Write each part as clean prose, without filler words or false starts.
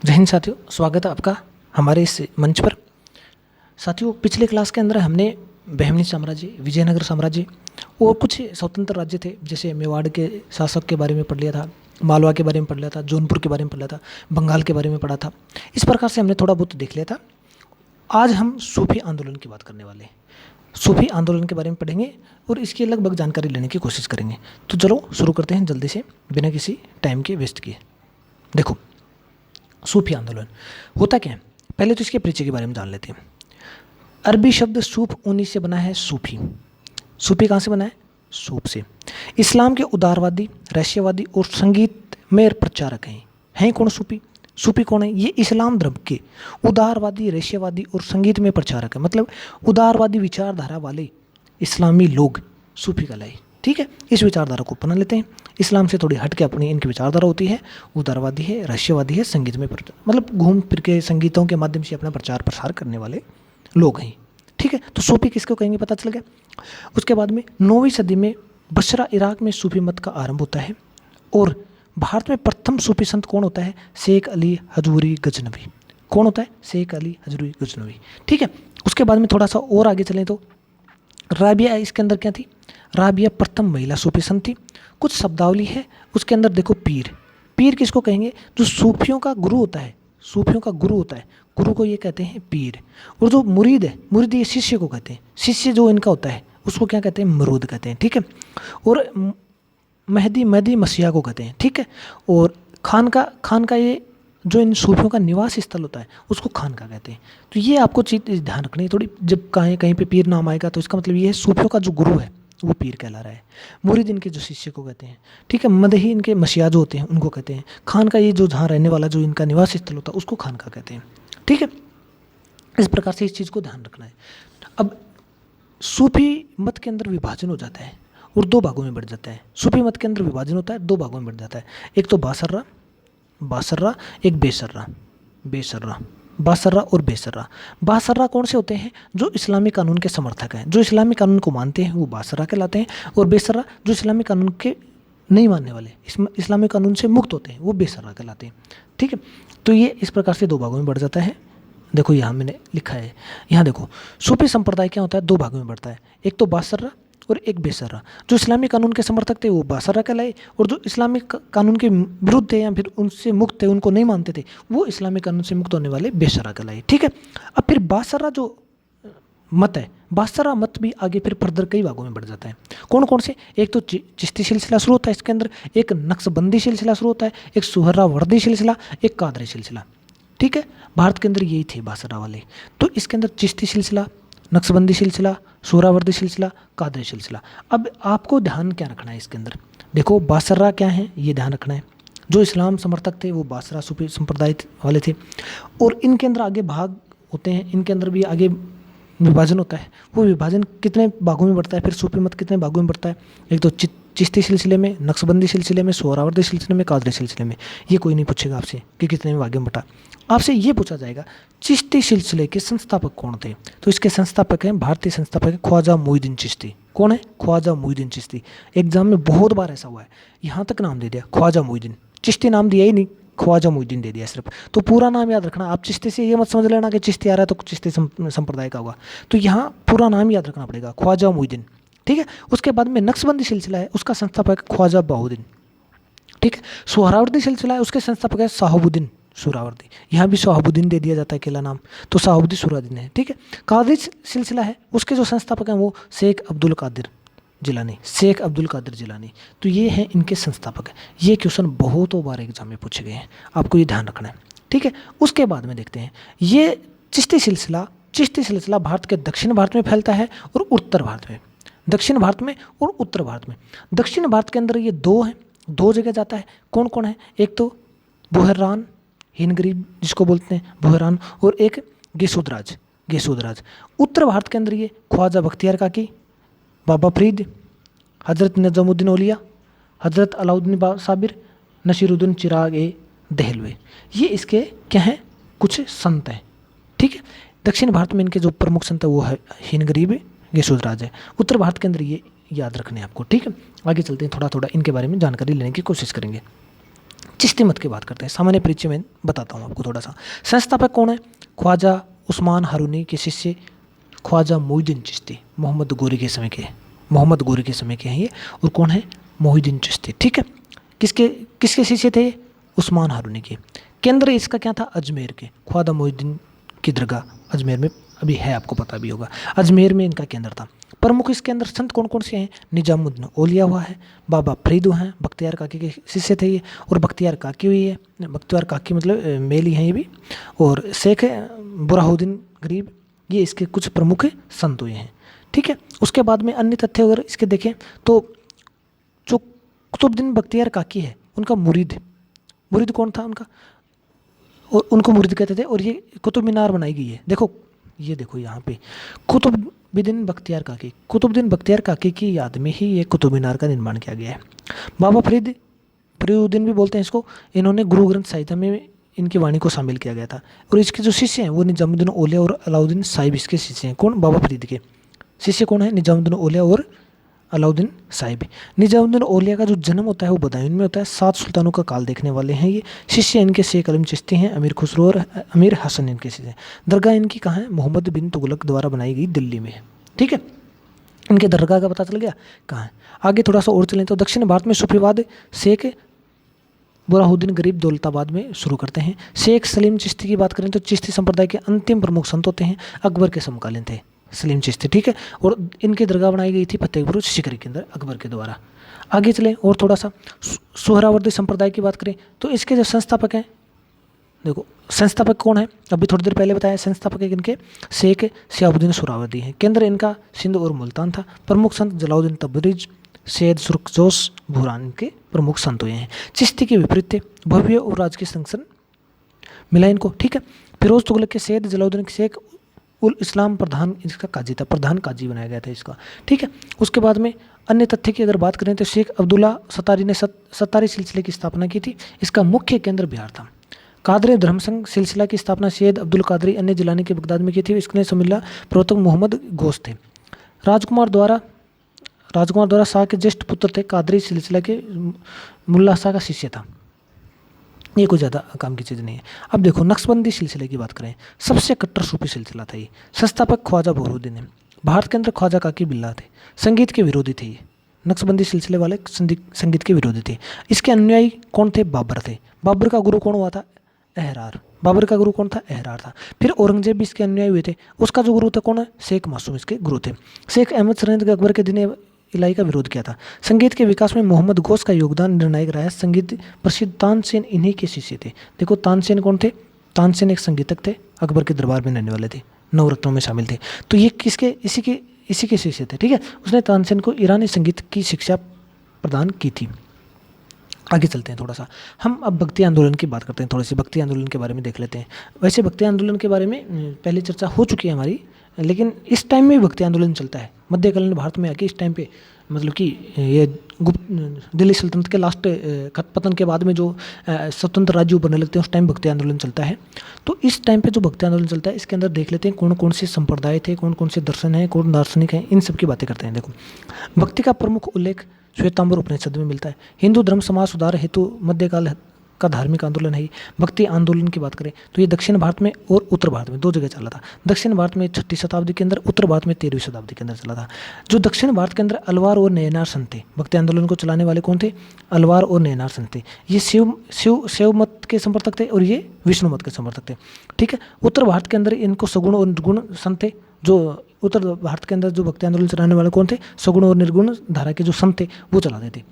जय हिंद साथियों, स्वागत है आपका हमारे इस मंच पर। साथियों, पिछले क्लास के अंदर हमने बहमनी साम्राज्य, विजयनगर साम्राज्य और कुछ स्वतंत्र राज्य थे, जैसे मेवाड़ के शासक के बारे में पढ़ लिया था, मालवा के बारे में पढ़ लिया था, जौनपुर के बारे में पढ़ लिया था, बंगाल के बारे में पढ़ा था। इस प्रकार से हमने थोड़ा बहुत देख लिया था। आज हम सूफी आंदोलन की बात करने वाले हैं। सूफी आंदोलन के बारे में पढ़ेंगे और इसकी लगभग जानकारी लेने की कोशिश करेंगे। तो चलो शुरू करते हैं जल्दी से, बिना किसी टाइम के वेस्ट किए। देखो, सूफी आंदोलन होता क्या है, पहले तो इसके परिचय के बारे में जान लेते हैं। अरबी शब्द सूफ ऊनी से बना है सूफी। सूफी कहाँ से बना है? सूफ से। इस्लाम के उदारवादी, रहस्यवादी और संगीत में प्रचारक हैं कौन सूफी? सूफी कौन है? ये इस्लाम धर्म के उदारवादी, रहस्यवादी और संगीत में प्रचारक है। मतलब उदारवादी विचारधारा वाले इस्लामी लोग सूफी कहलाए। ठीक है, इस विचारधारा को अपना लेते हैं। इस्लाम से थोड़ी हट के अपनी इनकी विचारधारा होती है, उदारवादी है, रहस्यवादी है, संगीत में मतलब घूम फिर के संगीतों के माध्यम से अपना प्रचार प्रसार करने वाले लोग हैं। ठीक है, तो सूफी किसको कहेंगे पता चल गया। उसके बाद में 9वीं सदी में बसरा इराक में सूफी मत का आरंभ होता है और भारत में प्रथम सूफी संत कौन होता है? शेख अली हजूरी गजनवी। कौन होता है? शेख अली हजूरी गजनवी। ठीक है, उसके बाद में थोड़ा सा और आगे चलें तो राबिया इसके अंदर क्या थी? राबिया प्रथम महिला सूफी संत थी। कुछ शब्दावली है उसके अंदर, देखो पीर। पीर किसको कहेंगे? जो सूफियों का गुरु होता है, सूफियों का गुरु होता है, गुरु को ये कहते हैं पीर। और जो मुरीद है, मुरीद ये शिष्य को कहते हैं। शिष्य जो इनका होता है उसको क्या कहते हैं? मुरूद कहते हैं। ठीक है, और महदी मसीहा को कहते हैं। ठीक है, और खान का ये जो इन सूफियों का निवास स्थल होता है उसको खानका कहते हैं। तो ये आपको चीज़ ध्यान रखनी है थोड़ी। जब कहीं पे पीर नाम आएगा तो इसका मतलब ये है सूफियों का जो गुरु है वो पीर कहला रहा है। मुरीद इनके जो शिष्य को कहते हैं। ठीक है, मदही इनके मसीहा जो होते हैं उनको कहते हैं। खान का ये जो जहाँ रहने वाला जो इनका निवास स्थल होता है उसको खानका कहते हैं। ठीक है, इस प्रकार से इस चीज़ को ध्यान रखना है। अब सूफी मत के अंदर विभाजन हो जाता है और दो भागों में बढ़ जाता है। सूफी मत के अंदर विभाजन होता है, दो भागों में बढ़ जाता है। एक तो बासर्रा, एक बेसर्रा। बासर्रा और बेसर्रा। बासर्रा कौन से होते हैं? जो इस्लामी कानून के समर्थक हैं, जो इस्लामी कानून को मानते हैं वो बासर्रा कहलाते हैं। और बेसर्रा जो इस्लामी कानून के नहीं मानने वाले, इस्लामी कानून से मुक्त होते हैं, वो बेसर्रा कहलाते हैं। ठीक है, तो ये इस प्रकार से दो भागों में बढ़ जाता है। देखो यहाँ मैंने लिखा है, यहाँ देखो सूफी संप्रदाय क्या होता है? दो भागों में बढ़ता है, एक तो बासर्रा और एक बेसर्रा। जो इस्लामी कानून के समर्थक थे वो बासर्रा कहलाए, और जो इस्लामी कानून के विरुद्ध थे या फिर उनसे मुक्त थे, उनको नहीं मानते थे, वो इस्लामी कानून से मुक्त होने वाले बेसर्रा कहलाए। ठीक है, अब फिर बासर्रा जो मत है, बासर्रा मत भी आगे फिर फर्दर कई भागों में बढ़ जाता है। कौन कौन से? एक तो चिश्ती सिलसिला शुरू होता है इसके अंदर, एक नक्शबंदी सिलसिला शुरू होता है, एक सुहरावर्दी सिलसिला, एक कादरी सिलसिला। ठीक है, भारत के अंदर यही थे बासर्रा वाले। तो इसके अंदर चिश्ती सिलसिला, नक्शबंदी सिलसिला, सुहरावर्दी सिलसिला, कादरी सिलसिला। अब आपको ध्यान क्या रखना है इसके अंदर? देखो बासर्रा क्या है ये ध्यान रखना है। जो इस्लाम समर्थक थे वो बासरा सूफी संप्रदाय वाले थे, और इनके अंदर आगे भाग होते हैं, इनके अंदर भी आगे विभाजन होता है। वो विभाजन कितने भागों में बढ़ता है? फिर सूफी मत कितने भागों में बढ़ता है? एक तो चिश्ती सिलसिले में, नक्शबंदी सिलसिले में, सुहरावर्दी सिलसिले में, कादरी सिलसिले में। ये कोई नहीं पूछेगा आपसे कि कितने में भागों में बढ़ा। आपसे ये पूछा जाएगा चिश्ती सिलसिले के संस्थापक कौन थे? तो इसके संस्थापक हैं, भारतीय संस्थापक है ख्वाजा मोइनुद्दीन चिश्ती। कौन है? ख्वाजा मोइनुद्दीन चिश्ती। एग्जाम में बहुत बार ऐसा हुआ है, यहाँ तक नाम दे दिया ख्वाजा मोइनुद्दीन, चिश्ती नाम दिया ही नहीं, ख्वाजा मोइनुद्दीन दे दिया सिर्फ। तो पूरा नाम याद रखना। आप चिश्ती से ये मत समझ लेना कि चिश्ती आ रहा है तो चिश्ती संप्रदाय का होगा। तो यहाँ पूरा नाम याद रखना पड़ेगा, ख्वाजा मोइनुद्दीन। ठीक है, उसके बाद में नक्शबंदी सिलसिला है, उसका संस्थापक ख्वाजा बहाउद्दीन। ठीक है, सुहरावर्दी सिलसिला है, उसके संस्थापक है शहाबुद्दीन सुहरावर्दी। यहाँ भी शहाबुद्दीन दे दिया जाता है अकेला नाम, तो शहाबुद्दीन सुहरावर्दी है। ठीक है, कादरी सिलसिला है, उसके जो संस्थापक हैं वो शेख अब्दुल कादिर जिलानी। तो ये हैं इनके संस्थापक। ये क्वेश्चन बहुतों बार एग्जाम में पूछे गए हैं, आपको ये ध्यान रखना है। ठीक है, उसके बाद में देखते हैं ये चिश्ती सिलसिला भारत के दक्षिण भारत में फैलता है और उत्तर भारत में, दक्षिण भारत में और उत्तर भारत में। दक्षिण भारत के अंदर ये दो जगह जाता है। कौन कौन है? एक तो बुहरान हिनगरीब जिसको बोलते हैं बुहरान, और एक गेसूदराज। उत्तर भारत के अंदर ये ख्वाजा बख्तियार काकी, बाबा फरीद, हज़रत निज़ामुद्दीन औलिया, हज़रत अलाउद्दीन साबिर, नसीरुद्दीन चिराग ए दहलवी। ये इसके क्या हैं? कुछ संत हैं। ठीक है, दक्षिण भारत में इनके जो प्रमुख संत है वो है हिनगरीब, गेसूदराज है। उत्तर भारत के अंदर ये याद रखने हैं आपको। ठीक है, आगे चलते हैं, थोड़ा थोड़ा इनके बारे में जानकारी लेने की कोशिश करेंगे। चिश्ती मत की बात करते हैं, सामान्य परिचय में बताता हूँ आपको थोड़ा सा। संस्थापक कौन है? ख्वाजा उस्मान हारूनी के शिष्य ख्वाजा मोहिउद्दीन चिश्ती, मोहम्मद गोरी के समय के हैं ये। और कौन है? मोहिउद्दीन चिश्ती, ठीक है। किसके किसके शिष्य थे? उस्मान हारूनी के। केंद्र इसका क्या था? अजमेर के। ख्वाजा मोहिउद्दीन की दरगाह अजमेर में अभी है, आपको पता भी होगा, अजमेर में इनका केंद्र था। प्रमुख इसके अंदर संत कौन कौन से हैं? निजामुद्दीन औलिया हुआ है, बाबा फरीद हैं, बख्तियार काकी के शिष्य थे ये, और बख्तियार काकी हुई है, बख्तियार काकी मतलब मेल ही हैं ये भी, और शेख बुरहानुद्दीन गरीब, ये इसके कुछ प्रमुख संत हुए हैं, ठीक है। उसके बाद में अन्य तथ्य अगर इसके देखें तो जो कुतुबुद्दीन बख्तियार काकी है उनका मुरीद कौन था उनका? और उनको मुरीद कहते थे। और ये कुतुब मीनार बनाई गई है, देखो ये देखो यहाँ पे कुतुबुद्दीन बख्तियार काकी की याद में ही ये कुतुब मीनार का निर्माण किया गया है। बाबा फरीदुद्दीन भी बोलते हैं इसको, इन्होंने गुरु ग्रंथ साहिब में इनकी वाणी को शामिल किया गया था। और इसके जो शिष्य हैं वो निजामुद्दीन औलिया और अलाउद्दीन साहिब इसके शिष्य हैं। कौन? बाबा फरीद के शिष्य कौन है? निजामुद्दीन औलिया और अलाउद्दीन साहिब। निजामुद्दीन औलिया का जो जन्म होता है वो बदायूं में होता है। 7 सुल्तानों का काल देखने वाले हैं ये। शिष्य इनके शेख आलम चिश्ती हैं, अमीर खुसरो और अमीर हसन इनके शिष्य हैं। दरगाह इनकी कहाँ है? मोहम्मद बिन तुगलक द्वारा बनाई गई, दिल्ली में है, ठीक है। इनके दरगाह का पता चल गया कहाँ है। आगे थोड़ा सा और चलें तो दक्षिण भारत में सूफीवाद शेख बुरहानुद्दीन गरीब दौलताबाद में शुरू करते हैं। शेख सलीम चिश्ती की बात करें तो चिश्ती संप्रदाय के अंतिम प्रमुख संत होते हैं, अकबर के समकालीन थे सलीम चिश्ती, ठीक है। और इनकी दरगाह बनाई गई थी फतेहपुर सीकरी के अंदर अकबर के द्वारा। आगे चलें और थोड़ा सा सोहरावर्दी संप्रदाय की बात करें तो इसके जो संस्थापक हैं, देखो संस्थापक कौन है? अभी थोड़ी देर पहले बताया, संस्थापक इनके शेख शिहाबुद्दीन सोहरावर्दी हैं। केंद्र इनका सिंध और मुल्तान था। प्रमुख संत जलालुद्दीन तबरेज, सैयद सुरखजोश भूरान के प्रमुख संत हुए हैं। चिश्ती के विपरीत थे, भव्य और राजकीय संगठन मिला इनको, ठीक है। फिरोज तुगलक के सैयद जलालुद्दीन के शेख उल इस्लाम प्रधान इसका काजी था, प्रधान काजी बनाया गया था इसका, ठीक है। उसके बाद में अन्य तथ्य की अगर बात करें तो शेख अब्दुल्ला सत्तारी ने सत्तारी सिलसिले की स्थापना की थी। इसका मुख्य केंद्र बिहार था। कादरी धर्म संघ सिलसिला की स्थापना सैयद अब्दुल कादरी अन्य जिलानी के बगदाद में की थी। इसके समिल्ला प्रवर्तक मोहम्मद घोष थे। राजकुमार द्वारा शाह के ज्येष्ठ पुत्र थे। कादरी सिलसिला के मुल्ला शाह का शिष्य था। ये कोई ज़्यादा काम की चीज़ नहीं है। अब देखो नक्शबंदी सिलसिले की बात करें, सबसे कट्टर सूफी सिलसिला था ये। संस्थापक ख्वाजा बुरहानुद्दीन है। भारत के अंदर ख्वाजा काकी बिल्ला थे। संगीत के विरोधी थे ये, नक्शबंदी सिलसिले वाले संगीत के विरोधी थे। इसके अनुयायी कौन थे? बाबर थे। बाबर का गुरु कौन हुआ था? अहरार। बाबर का गुरु कौन था? अहरार था। फिर औरंगजेब भी इसके अनुयायी हुए थे। उसका जो गुरु था कौन है? शेख मासूम इसके गुरु थे। शेख अहमद सरहिंद अकबर के दिन इलाही का विरोध किया था। संगीत के विकास में मोहम्मद घोष का योगदान निर्णायक रहा है। संगीत प्रसिद्ध तानसेन इन्हीं के शिष्य थे। देखो तानसेन कौन थे? तानसेन एक संगीतक थे, अकबर के दरबार में रहने वाले थे, नवरत्नों में शामिल थे। तो ये इसी के शिष्य थे, ठीक है। उसने तानसेन को ईरानी संगीत की शिक्षा प्रदान की थी। आगे चलते हैं थोड़ा सा, हम अब भक्ति आंदोलन की बात करते हैं। थोड़ी सी भक्ति आंदोलन के बारे में देख लेते हैं। वैसे भक्ति आंदोलन के बारे में पहले चर्चा हो चुकी है हमारी, लेकिन इस टाइम में भक्ति आंदोलन चलता है मध्यकालीन भारत में आके। इस टाइम पे मतलब कि ये दिल्ली सल्तनत के लास्ट पतन के बाद में जो स्वतंत्र राज्य बनने लगते हैं उस टाइम भक्ति आंदोलन चलता है। तो इस टाइम पे जो भक्ति आंदोलन चलता है इसके अंदर देख लेते हैं कौन कौन से संप्रदाय थे, कौन कौन से दर्शन हैं, कौन दार्शनिक हैं, इन सब की बातें करते हैं। देखो भक्ति का प्रमुख उल्लेख श्वेतांबर उपनिषद में मिलता है। हिंदू धर्म समाज सुधार हेतु मध्यकाल का धार्मिक आंदोलन है। भक्ति आंदोलन की बात करें तो ये दक्षिण भारत में और उत्तर भारत में दो जगह चला था। दक्षिण भारत में 6वीं शताब्दी के अंदर, उत्तर भारत में 13वीं शताब्दी के अंदर चला था। जो दक्षिण भारत के अंदर अलवार और नयनार संत थे, भक्ति आंदोलन को चलाने वाले कौन थे? अलवार और नयनार संत थे। ये शिव मत के समर्थक थे और ये विष्णु मत के समर्थक थे, ठीक है। उत्तर भारत के अंदर इनको सगुण और निर्गुण संत थे। जो उत्तर भारत के अंदर जो भक्ति आंदोलन चलाने वाले कौन थे? सगुण और निर्गुण धारा के जो संत थे वो चलाते थे।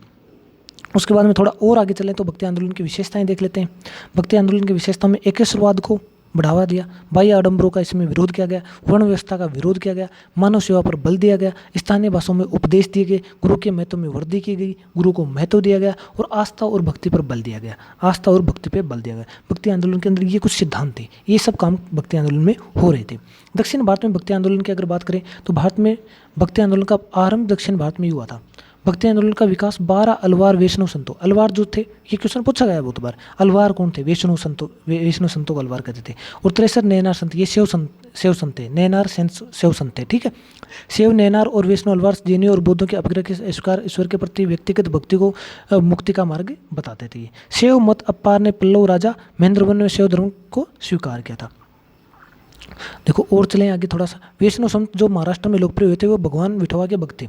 उसके बाद में थोड़ा और आगे चलें तो भक्ति आंदोलन की विशेषताएं देख लेते हैं। भक्ति आंदोलन की विशेषताओं में एकेश्वरवाद को बढ़ावा दिया, बाह्य आडंबरों का इसमें विरोध किया गया, वर्ण व्यवस्था का विरोध किया गया, मानव सेवा पर बल दिया गया, स्थानीय भाषाओं में उपदेश दिए गए, गुरु के महत्व में वृद्धि की गई, गुरु को महत्व दिया गया और आस्था और भक्ति पर बल दिया गया। आस्था और भक्ति पर बल दिया गया। भक्ति आंदोलन के अंदर ये कुछ सिद्धांत थे, ये सब काम भक्ति आंदोलन में हो रहे थे। दक्षिण भारत में भक्ति आंदोलन की अगर बात करें तो भारत में भक्ति आंदोलन का आरंभ दक्षिण भारत में ही हुआ था। भक्ति आंदोलन का विकास 12 अलवार वैष्णव संतों, अलवार जो थे, ये क्वेश्चन पूछा गया है बहुत बार, अलवार कौन थे, वैष्णव संतों, वैष्णव संतों को अलवार कहते थे। और 63 नैनार संत, ये शैव संत थे, नैनार शैव संत थे, ठीक है। शैव, नैनार और वैष्णव अलवार जैनियों और बौद्धों के अपग्रह के स्वीकार ईश्वर के प्रति व्यक्तिगत भक्ति को मुक्ति का मार्ग बताते थे। शैव मत अपार ने पल्लव राजा महेंद्रवर्मन ने शैव धर्म को स्वीकार किया था। देखो और चलें आगे थोड़ा सा। वैष्णव संत जो महाराष्ट्र में लोकप्रिय हुए थे वो भगवान विठोबा के भक्त थे,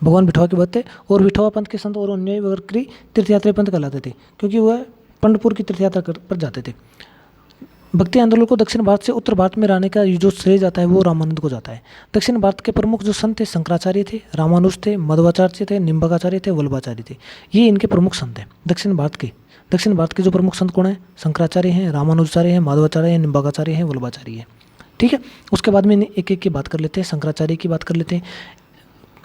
भगवान विठोबा के भक्त थे। और विठोबा पंथ के संत और अन्य वर्ग की तीर्थयात्री पंथ कहलाते थे, क्योंकि वह पंढरपुर की तीर्थयात्रा पर जाते थे। भक्ति आंदोलन को दक्षिण भारत से उत्तर भारत में लाने का जो श्रेय जाता है वो रामानंद को जाता है। दक्षिण भारत के प्रमुख जो संत थे शंकराचार्य थे, रामानुज थे, मध्वाचार्य थे, निम्बकाचार्य थे, वल्लभाचार्य थे, ये इनके प्रमुख संत हैं दक्षिण भारत के। दक्षिण भारत के जो प्रमुख संत कौन है? शंकराचार्य हैं, रामानुजाचार्य हैं, माधवाचार्य हैं, निम्बकाचार्य हैं, वल्लभाचार्य हैं, ठीक है। उसके बाद में एक एक की बात कर लेते हैं। शंकराचार्य की बात कर लेते हैं।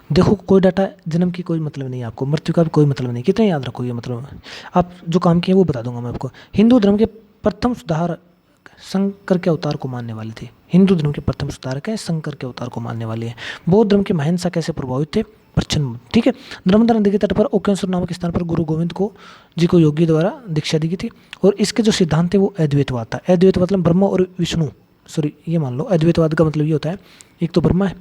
देखो कोई डाटा जन्म की कोई मतलब नहीं, आपको मृत्यु का भी कोई मतलब नहीं, कितने याद रखो ये मतलब, आप जो काम किए वो बता दूंगा मैं आपको। हिंदू धर्म के प्रथम सुधारक शंकर के अवतार को मानने वाले थे। हिंदू धर्म के प्रथम सुधारक हैं, शंकर के अवतार को मानने वाले हैं। बौद्ध धर्म के महंत कैसे प्रभावित थे? प्रचंड, ठीक है। नर्मदा नदी के तट पर ओकेश्वर नामक स्थान पर गुरु गोविंद को जी को योगी द्वारा दीक्षा दी गई थी। और इसके जो सिद्धांत थे वो अद्वैतवाद था। अद्वैतवाद मतलब ब्रह्म और विष्णु, सॉरी ये मान लो अद्वैतवाद का मतलब ये होता है एक तो ब्रह्मा है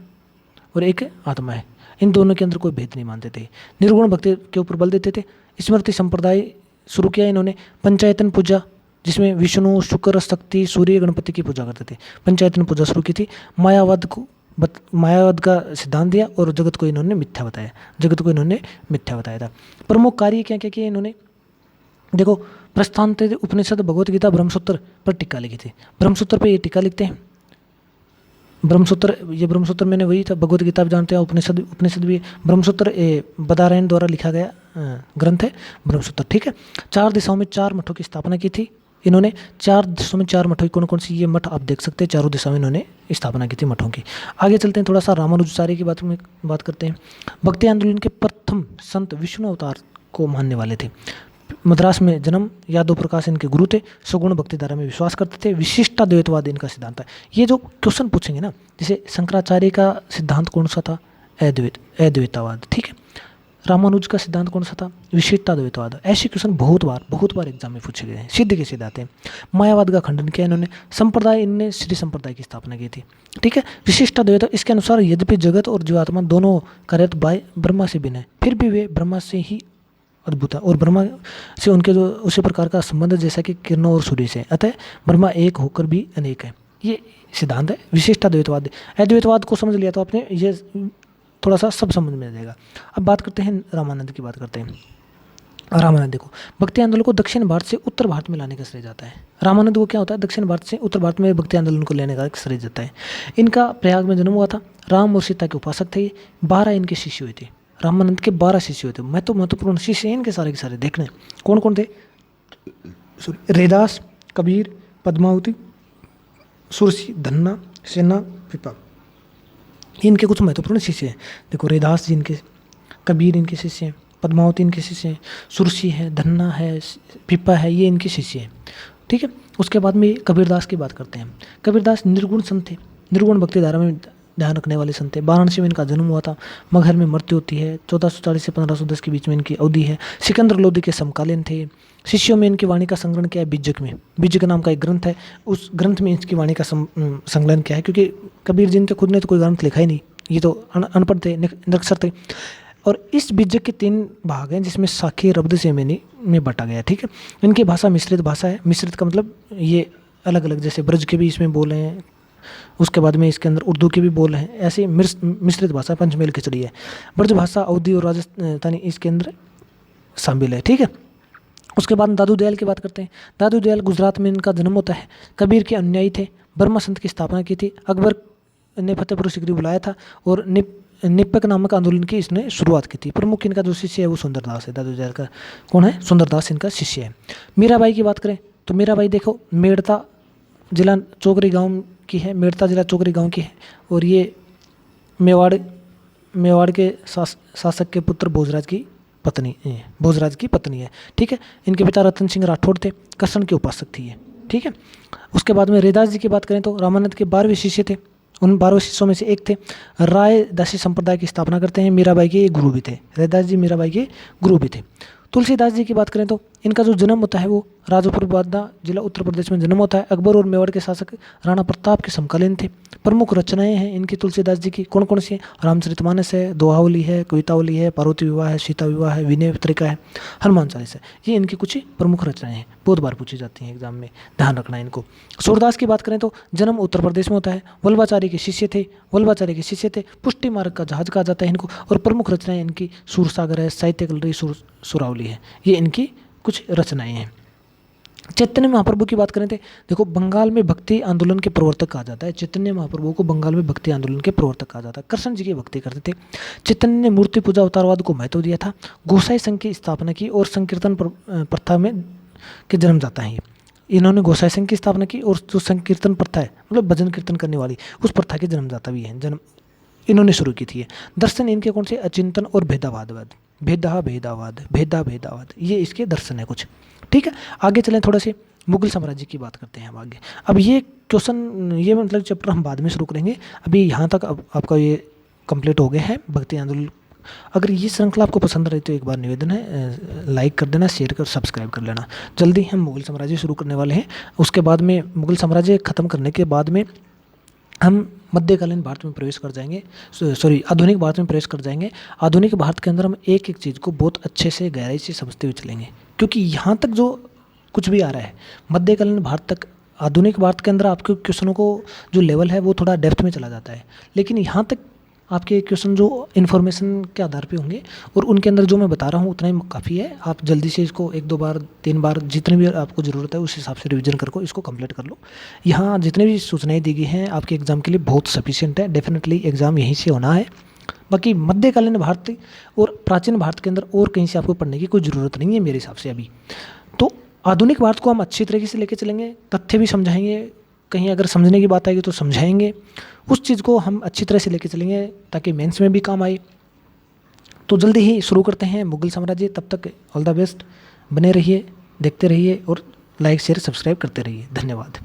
और एक आत्मा है, इन दोनों के अंदर कोई भेद नहीं मानते थे। निर्गुण भक्ति के ऊपर बल देते थे। स्मृति संप्रदाय शुरू किया इन्होंने। पंचायतन पूजा जिसमें विष्णु, शुक्र, शक्ति, सूर्य, गणपति की पूजा करते थे, पंचायतन पूजा शुरू की थी। मायावाद का सिद्धांत दिया और जगत को इन्होंने मिथ्या बताया, जगत को इन्होंने मिथ्या बताया था। प्रमुख कार्य क्या क्या किए इन्होंने? देखो प्रस्थान उपनिषद, भगवत गीता, ब्रह्मसूत्र पर टीका लिखी थी। ब्रह्मसूत्र पे ये टीका लिखते हैं। ब्रह्मसूत्र मैंने वही था, भगवत गीता भी जानते हैं, उपनिषद भी। ब्रह्मसूत्र बदारायण द्वारा लिखा गया ग्रंथ है ब्रह्मसूत्र, ठीक है। 4 दिशाओं में 4 मठों की स्थापना की थी इन्होंने। 4 दिशाओं में 4 मठों की कौन कौन सी? ये मठ आप देख सकते हैं, चारों दिशाओं में इन्होंने स्थापना की थी मठों की। आगे चलते हैं, थोड़ा सा रामानुजाचार्य की बात करते हैं। भक्ति आंदोलन के प्रथम संत विष्णु अवतार को मानने वाले थे। मद्रास में जन्म, यादव प्रकाश इनके गुरु थे। सगुण भक्ति धारा में विश्वास करते थे। विशिष्टाद्वैतवाद इनका सिद्धांत है। ये जो क्वेश्चन पूछेंगे ना, जैसे शंकराचार्य का सिद्धांत कौन सा था? अद्वैतवाद, ठीक है। रामानुज का सिद्धांत कौन सा था? विशिष्टाद्वैतवाद। ऐसे क्वेश्चन बहुत बार एग्जाम में पूछे गए हैं, सीधे के सीधे आते हैं। मायावाद का खंडन किया इन्होंने। संप्रदाय, इनने श्री संप्रदाय की स्थापना की थी, ठीक है। विशिष्टाद्वैत, इसके अनुसार यद्यपि जगत और जीवात्मा दोनों कार्यरत बाय ब्रह्मा से भिन्न है, फिर भी वे ब्रह्मा से ही अद्भुत है और ब्रह्मा से उनके जो उसी प्रकार का संबंध जैसा कि किरणों और सूर्य से, अतः ब्रह्मा एक होकर भी अनेक है। ये सिद्धांत है विशिष्टाद्वैतवाद। अद्वैतवाद को समझ लिया तो आपने ये थोड़ा सा सब समझ में आ जाएगा। अब बात करते हैं रामानंद की, बात करते हैं। रामानंद देखो, भक्ति आंदोलन को दक्षिण भारत से उत्तर भारत में लाने का श्रेय जाता है। रामानंद को क्या होता है? दक्षिण भारत से उत्तर भारत में भक्ति आंदोलन को लेने का श्रेय जाता है। इनका प्रयाग में जन्म हुआ था। राम और सीता के उपासक थे। 12 इनके शिष्य हुए थे। रामानंद के 12 शिष्य हुए थे। महत्वपूर्ण शिष्य हैं इनके सारे के सारे, देखने कौन कौन थे? रैदास, कबीर, पद्मावती, सुरसी, धन्ना, सेना, पिपा, इनके कुछ महत्वपूर्ण शिष्य हैं। देखो रैदास जी इनके, कबीर इनके शिष्य हैं, पद्मावती इनके शिष्य हैं, सुरसी है, धन्ना है, पिपा है, ये इनके शिष्य हैं, ठीक है। उसके बाद में कबीरदास की बात करते हैं। कबीरदास निर्गुण संत थे, निर्गुण भक्ति धारा में ध्यान रखने वाले संत थे। वाराणसी में इनका जन्म हुआ था। मगहर में मृत्यु होती है। 1440 से 1510 के बीच में इनकी अवधि है। सिकंदर लोदी के समकालीन थे। शिष्यों में इनकी वाणी का संग्रहण किया है बीजक में। बीजक नाम का एक ग्रंथ है, उस ग्रंथ में इनकी वाणी का संकलन किया है, क्योंकि कबीर जी ने खुद ने तो कोई ग्रंथ लिखा ही नहीं, ये तो अनपढ़ थे, निरक्षर थे। और इस बीजक के 3 भाग हैं, जिसमें साखी, रब्द, सेमेनी में बांटा गया, ठीक है। इनकी भाषा मिश्रित भाषा है। मिश्रित का मतलब ये अलग अलग, जैसे ब्रज के भी इसमें बोल हैं, उसके बाद में इसके अंदर उर्दू के भी बोल हैं, ऐसे मिश्रित भाषा पंचमेल खिचड़ी है। ब्रज भाषा, अवधी और राजस्थानी इसके अंदर शामिल है, ठीक है। उसके बाद दादू दयाल की बात करते हैं। दादू दयाल गुजरात में इनका जन्म होता है। कबीर के अनुयायी थे। बर्मा संत की स्थापना की थी। अकबर ने फतेहपुर सीकरी बुलाया था और निप्पक नामक आंदोलन की इसने शुरुआत की थी। प्रमुख इनका जो शिष्य है वो सुंदरदास है। दादू दयाल का कौन है? सुंदरदास इनका शिष्य है। मीराबाई की बात करें तो मीराबाई देखो मेड़ता जिला चौकरी गांव की है। मेड़ता जिला चौकरी गांव की है और ये मेवाड़ के शासक के पुत्र भोजराज की पत्नी है, ठीक है। इनके पिता रतन सिंह राठौड़ थे। कृष्ण के उपासक थी ये, ठीक है। उसके बाद में रैदास जी की बात करें तो रामानंद के 12वें शिष्य थे उन 12 शिष्यों में से एक थे। राय दासी संप्रदाय की स्थापना करते हैं। मीराबाई के गुरु भी थे। रैदास जी मीराबाई के गुरु भी थे। तुलसीदास जी की बात करें तो इनका जो जन्म होता है वो राजोपुर बांदा जिला उत्तर प्रदेश में जन्म होता है। अकबर और मेवाड़ के शासक राणा प्रताप के समकालीन थे। प्रमुख रचनाएं हैं इनकी तुलसीदास जी की कौन कौन सी हैं? रामचरितमानस है, दोहावली है, कवितावली है, पार्वती विवाह है, सीता विवाह है, विनय पत्रिका है, हनुमान चालीसा है। ये इनकी कुछ प्रमुख रचनाएं हैं, बहुत बार पूछी जाती हैं एग्जाम में, ध्यान रखना है इनको। सूरदास की बात करें तो जन्म उत्तर प्रदेश में होता है। वल्लभाचार्य के शिष्य थे। पुष्टि मार्ग का जहाज कहा जाता है इनको। और प्रमुख रचनाएं इनकी सूरसागर है, साहित्य कलरी, सुरावली है। ये इनकी कुछ रचनाएं हैं। चैतन्य महाप्रभु की बात करें तो देखो बंगाल में भक्ति आंदोलन के प्रवर्तक कहा जाता है। चैतन्य महाप्रभु को बंगाल में भक्ति आंदोलन के प्रवर्तक कहा जाता है। कृष्ण जी की भक्ति करते थे। चैतन्य ने मूर्ति पूजा अवतारवाद को महत्व दिया था। गोसाई संघ की स्थापना की और संकीर्तन प्रथा में के जन्मदाता हैं। इन्होंने गोसाई संघ की स्थापना की और जो संकीर्तन प्रथा है मतलब भजन कीर्तन करने वाली उस प्रथा के जन्मदाता भी हैं। इन्होंने शुरू की थी। दर्शन इनके कौन से? अचिंतन और भेदावाद ये इसके दर्शन है कुछ। ठीक है, आगे चलें थोड़ा से मुगल साम्राज्य की बात करते हैं हम आगे। अब ये क्वेश्चन ये मतलब चैप्टर हम बाद में शुरू करेंगे। अभी यहाँ तक आपका ये कंप्लीट हो गया है भक्ति आंदोलन। अगर ये श्रृंखला आपको पसंद रही तो एक बार निवेदन है लाइक कर देना, शेयर कर सब्सक्राइब कर लेना। जल्दी हम मुगल साम्राज्य शुरू करने वाले हैं। उसके बाद में मुगल साम्राज्य ख़त्म करने के बाद में हम मध्यकालीन भारत में प्रवेश कर जाएंगे, आधुनिक भारत में प्रवेश कर जाएंगे। आधुनिक भारत के अंदर हम एक एक चीज़ को बहुत अच्छे से गहराई से समझते हुए चलेंगे, क्योंकि यहाँ तक जो कुछ भी आ रहा है मध्यकालीन भारत तक, आधुनिक भारत के अंदर आपके क्वेश्चनों को जो लेवल है वो थोड़ा डेप्थ में चला जाता है, लेकिन यहाँ तक आपके क्वेश्चन जो इन्फॉर्मेशन के आधार पे होंगे और उनके अंदर जो मैं बता रहा हूँ उतना ही काफ़ी है। आप जल्दी से इसको 1-2 बार 3 बार जितने भी आपको ज़रूरत है उस हिसाब से रिवीजन करके इसको कंप्लीट कर लो। यहाँ जितने भी सूचनाएं दी गई हैं आपके एग्ज़ाम के लिए बहुत सफिशिएंट है। डेफिनेटली एग्ज़ाम यहीं से होना है। बाकी मध्यकालीन भारत और प्राचीन भारत के अंदर और कहीं से आपको पढ़ने की कोई ज़रूरत नहीं है मेरे हिसाब से अभी। तो आधुनिक भारत को हम अच्छी तरीके से लेके चलेंगे, तथ्य भी समझाएंगे, कहीं अगर समझने की बात आएगी तो समझाएंगे। उस चीज़ को हम अच्छी तरह से लेके चलेंगे ताकि मेंस में भी काम आए। तो जल्दी ही शुरू करते हैं मुगल साम्राज्य। तब तक ऑल द बेस्ट, बने रहिए, देखते रहिए और लाइक शेयर सब्सक्राइब करते रहिए। धन्यवाद।